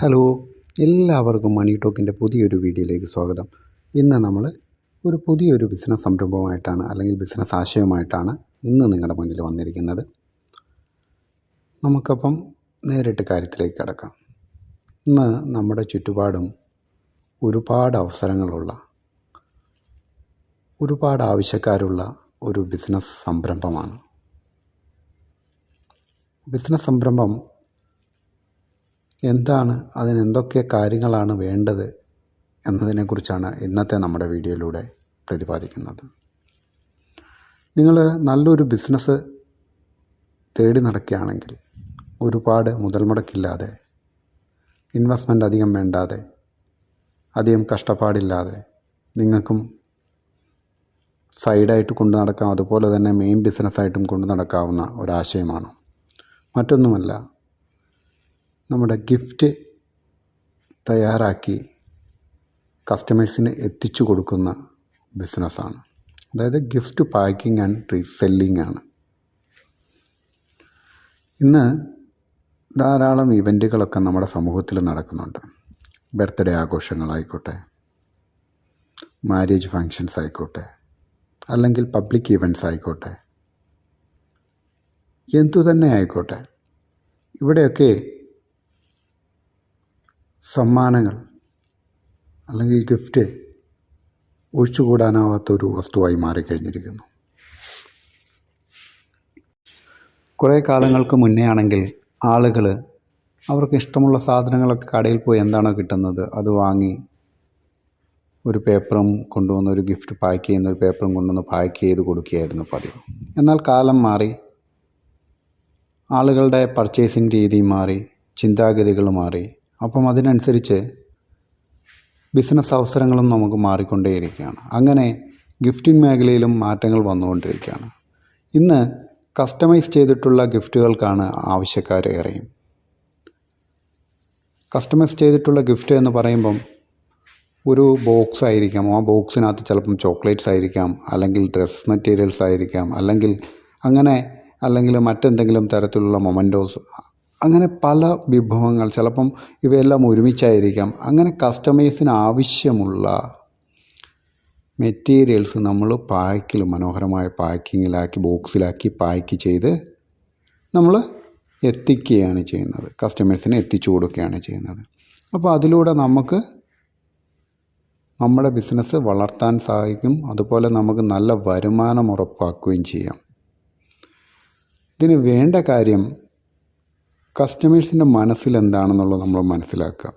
Hello, എല്ലാവർക്കും മണി ടോക്കിൻ്റെ പുതിയൊരു വീഡിയോയിലേക്ക് സ്വാഗതം. ഇന്ന് നമ്മൾ ഒരു പുതിയൊരു ബിസിനസ് സംരംഭമായിട്ടാണ് അല്ലെങ്കിൽ ബിസിനസ് ആശയമായിട്ടാണ് ഇന്ന് നിങ്ങളുടെ മുന്നിൽ വന്നിരിക്കുന്നത്. നമുക്കപ്പം നേരിട്ട് കാര്യത്തിലേക്ക് കിടക്കാം. ഇന്ന് നമ്മുടെ ചുറ്റുപാടും ഒരുപാട് അവസരങ്ങളുള്ള, ഒരുപാട് ആവശ്യക്കാരുള്ള ഒരു ബിസിനസ് സംരംഭമാണ്. ബിസിനസ് സംരംഭം എന്താണ്, അതിനെന്തൊക്കെ കാര്യങ്ങളാണ് വേണ്ടത് എന്നതിനെക്കുറിച്ചാണ് ഇന്നത്തെ നമ്മുടെ വീഡിയോയിലൂടെ പ്രതിപാദിക്കുന്നത്. നിങ്ങൾ നല്ലൊരു ബിസിനസ് തേടി നടക്കുകയാണെങ്കിൽ ഒരുപാട് മുതൽ മുടക്കില്ലാതെ, ഇൻവെസ്റ്റ്മെൻ്റ് അധികം വേണ്ടാതെ, അധികം കഷ്ടപ്പാടില്ലാതെ നിങ്ങൾക്കും സൈഡായിട്ട് കൊണ്ടു നടക്കാം, അതുപോലെ തന്നെ മെയിൻ ബിസിനസ്സായിട്ടും കൊണ്ടു നടക്കാവുന്ന ഒരാശയമാണ്. മറ്റൊന്നുമല്ല, നമ്മുടെ ഗിഫ്റ്റ് തയ്യാറാക്കി കസ്റ്റമേഴ്സിന് എത്തിച്ചു കൊടുക്കുന്ന ബിസിനസ്സാണ്. അതായത് ഗിഫ്റ്റ് പാക്കിംഗ് ആൻഡ് റീസെല്ലിംഗ് ആണ്. ഇന്ന് ധാരാളം ഇവൻറ്റുകളൊക്കെ നമ്മുടെ സമൂഹത്തിൽ നടക്കുന്നുണ്ട്. ബർത്ത്ഡേ ആഘോഷങ്ങളായിക്കോട്ടെ, മാരേജ് ഫങ്ഷൻസ് ആയിക്കോട്ടെ, അല്ലെങ്കിൽ പബ്ലിക് ഇവൻറ്റ്സ് ആയിക്കോട്ടെ, എന്തു തന്നെ ആയിക്കോട്ടെ, ഇവിടെയൊക്കെ സമ്മാനങ്ങൾ അല്ലെങ്കിൽ ഗിഫ്റ്റ് ഒഴിച്ചുകൂടാനാവാത്തൊരു വസ്തുവായി മാറിക്കഴിഞ്ഞിരിക്കുന്നു. കുറേ കാലങ്ങൾക്ക് മുന്നേ ആണെങ്കിൽ ആളുകൾ അവർക്ക് ഇഷ്ടമുള്ള സാധനങ്ങളൊക്കെ കടയിൽ പോയി എന്താണോ കിട്ടുന്നത് അത് വാങ്ങി ഒരു പേപ്പറും കൊണ്ടുവന്ന്, ഒരു ഗിഫ്റ്റ് പാക്ക് ചെയ്യുന്ന ഒരു പേപ്പറും കൊണ്ടുവന്ന് പാക്ക് ചെയ്ത് കൊടുക്കുകയായിരുന്നു പതിവ്. എന്നാൽ കാലം മാറി, ആളുകളുടെ പർച്ചേസിങ് രീതി മാറി, ചിന്താഗതികൾ മാറി. അപ്പം അതിനനുസരിച്ച് ബിസിനസ് അവസരങ്ങളും നമുക്ക് മാറിക്കൊണ്ടേയിരിക്കുകയാണ്. അങ്ങനെ ഗിഫ്റ്റിംഗ് മേഖലയിലും മാറ്റങ്ങൾ വന്നുകൊണ്ടിരിക്കുകയാണ്. ഇന്ന് കസ്റ്റമൈസ് ചെയ്തിട്ടുള്ള ഗിഫ്റ്റുകൾക്കാണ് ആവശ്യക്കാർ ഏറെയും. കസ്റ്റമൈസ് ചെയ്തിട്ടുള്ള ഗിഫ്റ്റ് എന്ന് പറയുമ്പം ഒരു ബോക്സ് ആയിരിക്കാം, ആ ബോക്സിനകത്ത് ചിലപ്പം ചോക്ലേറ്റ്സ് ആയിരിക്കാം, അല്ലെങ്കിൽ ഡ്രസ് മെറ്റീരിയൽസ് ആയിരിക്കാം, അല്ലെങ്കിൽ മറ്റെന്തെങ്കിലും തരത്തിലുള്ള മൊമൻറ്റോസ്, അങ്ങനെ പല വിഭവങ്ങൾ, ചിലപ്പം ഇവയെല്ലാം ഒരുമിച്ചായിരിക്കാം. അങ്ങനെ കസ്റ്റമേഴ്സിന് ആവശ്യമുള്ള മെറ്റീരിയൽസ് നമ്മൾ മനോഹരമായ പാക്കിങ്ങിലാക്കി, ബോക്സിലാക്കി പാക്ക് ചെയ്ത് നമ്മൾ എത്തിക്കുകയാണ് ചെയ്യുന്നത്, കസ്റ്റമേഴ്സിന് എത്തിച്ചു കൊടുക്കുകയാണ് ചെയ്യുന്നത്. അപ്പോൾ അതിലൂടെ നമുക്ക് നമ്മുടെ ബിസിനസ് വളർത്താൻ സാധിക്കും. അതുപോലെ നമുക്ക് നല്ല വരുമാനം ഉറപ്പാക്കുകയും ചെയ്യാം. ഇതിന് വേണ്ട കാര്യം കസ്റ്റമേഴ്സിൻ്റെ മനസ്സിലെന്താണെന്നുള്ളത് നമ്മൾ മനസ്സിലാക്കുക.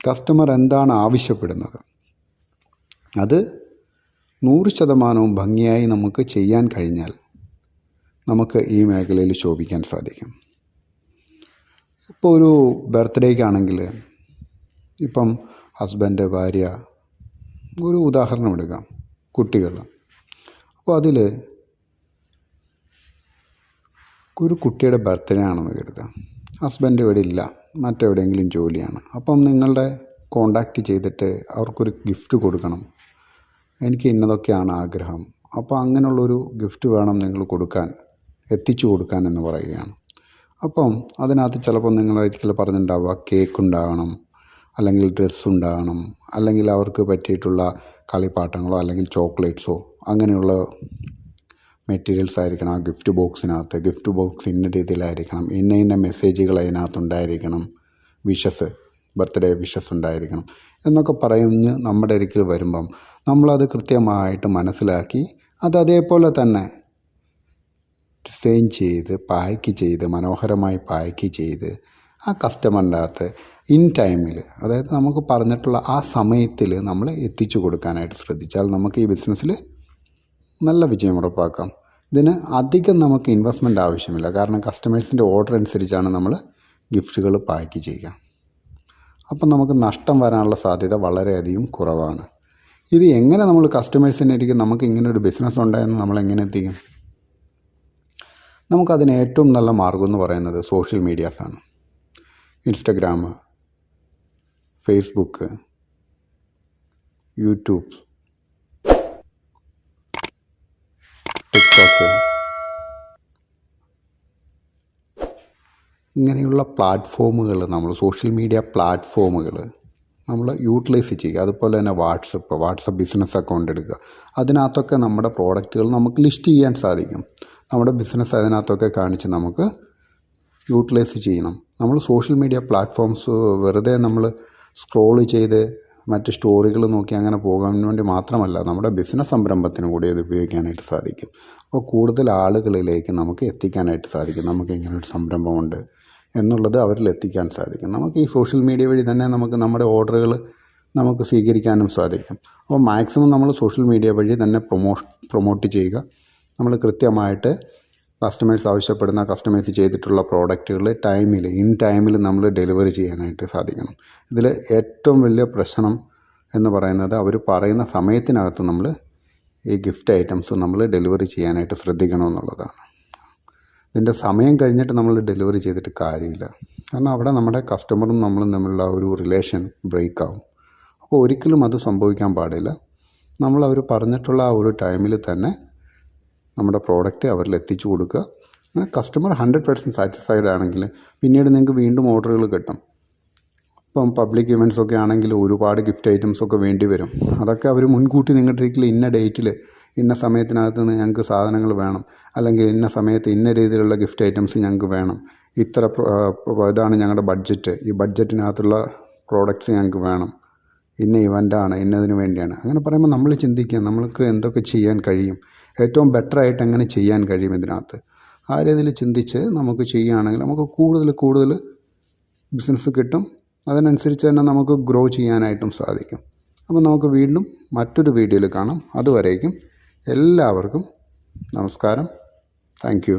കസ്റ്റമർ എന്താണ് ആവശ്യപ്പെടുന്നത് അത് 100% ഭംഗിയായി നമുക്ക് ചെയ്യാൻ കഴിഞ്ഞാൽ നമുക്ക് ഈ മേഖലയിൽ ശോഭിക്കാൻ സാധിക്കും. ഇപ്പോൾ ഒരു ബർത്ത്ഡേക്കാണെങ്കിൽ ഇപ്പം ഹസ്ബൻഡ്, ഭാര്യ, ഒരു ഉദാഹരണം എടുക്കാം, കുട്ടികൾ. അപ്പോൾ അതിൽ ഒരു കുട്ടിയുടെ ബർത്ത്ഡേ ആണെന്ന് കരുതാം. ഹസ്ബൻഡ് ഇവിടെ ഇല്ല, മറ്റെവിടെയെങ്കിലും ജോലിയാണ്. അപ്പം നിങ്ങളുടെ കോണ്ടാക്റ്റ് ചെയ്തിട്ട് അവർക്കൊരു ഗിഫ്റ്റ് കൊടുക്കണം, എനിക്ക് ഇന്നതൊക്കെയാണ് ആഗ്രഹം, അപ്പോൾ അങ്ങനെയുള്ളൊരു ഗിഫ്റ്റ് വേണം നിങ്ങൾ എത്തിച്ചു കൊടുക്കാൻ എന്ന് പറയുകയാണ്. അപ്പം അതിനകത്ത് ചിലപ്പോൾ നിങ്ങൾ ഒരിക്കലും പറഞ്ഞിട്ടുണ്ടാവുക കേക്ക് ഉണ്ടാകണം, അല്ലെങ്കിൽ ഡ്രസ്സ് ഉണ്ടാകണം, അല്ലെങ്കിൽ അവർക്ക് പറ്റിയിട്ടുള്ള കളിപ്പാട്ടങ്ങളോ അല്ലെങ്കിൽ ചോക്ലേറ്റ്സോ അങ്ങനെയുള്ള മെറ്റീരിയൽസ് ആയിരിക്കണം ആ ഗിഫ്റ്റ് ബോക്സിനകത്ത്. ഗിഫ്റ്റ് ബോക്സ് ഇന്ന രീതിയിലായിരിക്കണം, ഇന്ന മെസ്സേജുകൾ അതിനകത്തുണ്ടായിരിക്കണം, ബർത്ത്ഡേ വിഷസ് ഉണ്ടായിരിക്കണം എന്നൊക്കെ പറഞ്ഞ് നമ്മുടെ അടുക്കൽ വരുമ്പം നമ്മളത് കൃത്യമായിട്ട് മനസ്സിലാക്കി അത് അതേപോലെ തന്നെ ഡിസൈൻ ചെയ്ത് പാക്ക് ചെയ്ത് മനോഹരമായി പാക്ക് ചെയ്ത് ആ കസ്റ്റമറിൻ്റെ അകത്ത് ഇൻ ടൈമിൽ, അതായത് നമുക്ക് പറഞ്ഞിട്ടുള്ള ആ സമയത്തിൽ നമ്മൾ എത്തിച്ചു കൊടുക്കാനായിട്ട് ശ്രദ്ധിച്ചാൽ നമുക്ക് ഈ ബിസിനസ്സിൽ നല്ല വിജയം ഉറപ്പാക്കാം. ഇതിന് അധികം നമുക്ക് ഇൻവെസ്റ്റ്മെൻറ്റ് ആവശ്യമില്ല. കാരണം കസ്റ്റമേഴ്സിൻ്റെ ഓർഡർ അനുസരിച്ചാണ് നമ്മൾ ഗിഫ്റ്റുകൾ പാക്ക് ചെയ്യുക. അപ്പം നമുക്ക് നഷ്ടം വരാനുള്ള സാധ്യത വളരെയധികം കുറവാണ്. ഇത് എങ്ങനെ നമ്മൾ കസ്റ്റമേഴ്സിനെ നമുക്ക് ഇങ്ങനൊരു ബിസിനസ് ഉണ്ടായെന്ന് നമ്മൾ എങ്ങനെ എത്തിക്കും? നമുക്കതിന് ഏറ്റവും നല്ല മാർഗ്ഗം എന്ന് പറയുന്നത് സോഷ്യൽ മീഡിയാസാണ്. ഇൻസ്റ്റഗ്രാം, ഫേസ്ബുക്ക്, യൂട്യൂബ്, ടിക്ടോക്ക്, ഇങ്ങനെയുള്ള പ്ലാറ്റ്ഫോമുകൾ നമ്മൾ സോഷ്യൽ മീഡിയ പ്ലാറ്റ്ഫോമുകൾ നമ്മൾ യൂട്ടിലൈസ് ചെയ്യുക. അതുപോലെ തന്നെ വാട്സപ്പ് ബിസിനസ് അക്കൗണ്ട് എടുക്കുക. അതിനകത്തൊക്കെ നമ്മുടെ പ്രോഡക്റ്റുകൾ നമുക്ക് ലിസ്റ്റ് ചെയ്യാൻ സാധിക്കും. നമ്മുടെ ബിസിനസ് അതിനകത്തൊക്കെ കാണിച്ച് നമുക്ക് യൂട്ടിലൈസ് ചെയ്യണം. നമ്മൾ സോഷ്യൽ മീഡിയ പ്ലാറ്റ്ഫോംസ് വെറുതെ നമ്മൾ സ്ക്രോൾ ചെയ്ത് മറ്റ് സ്റ്റോറികൾ നോക്കി അങ്ങനെ പോകാൻ വേണ്ടി മാത്രമല്ല, നമ്മുടെ ബിസിനസ് സംരംഭത്തിന് കൂടി അത് ഉപയോഗിക്കാനായിട്ട് സാധിക്കും. അപ്പോൾ കൂടുതൽ ആളുകളിലേക്ക് നമുക്ക് എത്തിക്കാനായിട്ട് സാധിക്കും. നമുക്ക് ഇങ്ങനെ ഒരു സംരംഭമുണ്ട് എന്നുള്ളത് അവരിൽ എത്തിക്കാൻ സാധിക്കും. നമുക്ക് ഈ സോഷ്യൽ മീഡിയ വഴി തന്നെ നമുക്ക് നമ്മുടെ ഓർഡറുകൾ നമുക്ക് സ്വീകരിക്കാനും സാധിക്കും. അപ്പോൾ മാക്സിമം നമ്മൾ സോഷ്യൽ മീഡിയ വഴി തന്നെ പ്രൊമോട്ട് ചെയ്യുക. നമ്മൾ കൃത്യമായിട്ട് കസ്റ്റമൈസ് ചെയ്തിട്ടുള്ള പ്രോഡക്റ്റുകൾ ഇൻ ടൈമിൽ നമ്മൾ ഡെലിവറി ചെയ്യാനായിട്ട് സാധിക്കണം. ഇതിൽ ഏറ്റവും വലിയ പ്രശ്നം എന്ന് പറയുന്നത് അവർ പറയുന്ന സമയത്തിനകത്ത് നമ്മൾ ഈ ഗിഫ്റ്റ് ഐറ്റംസ് നമ്മൾ ഡെലിവറി ചെയ്യാനായിട്ട് ശ്രദ്ധിക്കണമെന്നുള്ളതാണ്. ഇതിൻ്റെ സമയം കഴിഞ്ഞിട്ട് നമ്മൾ ഡെലിവറി ചെയ്തിട്ട് കാര്യമില്ല. കാരണം അവിടെ നമ്മുടെ കസ്റ്റമറും നമ്മളും തമ്മിലുള്ള ഒരു റിലേഷൻ ബ്രേക്ക് ആവും. അപ്പോൾ ഒരിക്കലും അത് സംഭവിക്കാൻ പാടില്ല. നമ്മൾ അവർ പറഞ്ഞിട്ടുള്ള ആ ഒരു ടൈമിൽ തന്നെ നമ്മുടെ പ്രോഡക്റ്റ് അവരിൽ എത്തിച്ചു കൊടുക്കുക. അങ്ങനെ കസ്റ്റമർ 100% സാറ്റിസ്ഫൈഡ് ആണെങ്കിൽ പിന്നീട് നിങ്ങൾക്ക് വീണ്ടും ഓർഡറുകൾ കിട്ടും. ഇപ്പം പബ്ലിക് ഇവൻറ്റ്സൊക്കെ ആണെങ്കിൽ ഒരുപാട് ഗിഫ്റ്റ് ഐറ്റംസൊക്കെ വേണ്ടി വരും. അതൊക്കെ അവർ മുൻകൂട്ടി നിങ്ങളുടെ അടുക്കൽ ഇന്ന ഡേറ്റിൽ ഇന്ന സമയത്തിനകത്ത് ഞങ്ങൾക്ക് സാധനങ്ങൾ വേണം, അല്ലെങ്കിൽ ഇന്ന സമയത്ത് ഇന്ന രീതിയിലുള്ള ഗിഫ്റ്റ് ഐറ്റംസ് ഞങ്ങൾക്ക് വേണം, ഇതാണ് ഞങ്ങളുടെ ബഡ്ജറ്റ്, ഈ ബഡ്ജറ്റിനകത്തുള്ള പ്രോഡക്റ്റ്സ് ഞങ്ങൾക്ക് വേണം, ഇന്ന ഇവൻ്റാണ്, ഇന്നതിന് വേണ്ടിയാണ്. അങ്ങനെ പറയുമ്പോൾ നമ്മൾ ചിന്തിക്കുക നമ്മൾക്ക് എന്തൊക്കെ ചെയ്യാൻ കഴിയും, ഏറ്റവും ബെറ്ററായിട്ട് എങ്ങനെ ചെയ്യാൻ കഴിയും ഇതിനകത്ത്. ആ രീതിയിൽ ചിന്തിച്ച് നമുക്ക് ചെയ്യുകയാണെങ്കിൽ നമുക്ക് കൂടുതൽ ബിസിനസ് കിട്ടും. അതിനനുസരിച്ച് തന്നെ നമുക്ക് ഗ്രോ ചെയ്യാനായിട്ടും സാധിക്കും. അപ്പോൾ നമുക്ക് വീണ്ടും മറ്റൊരു വീഡിയോയിൽ കാണാം. അതുവരേക്കും എല്ലാവർക്കും നമസ്കാരം. Thank you.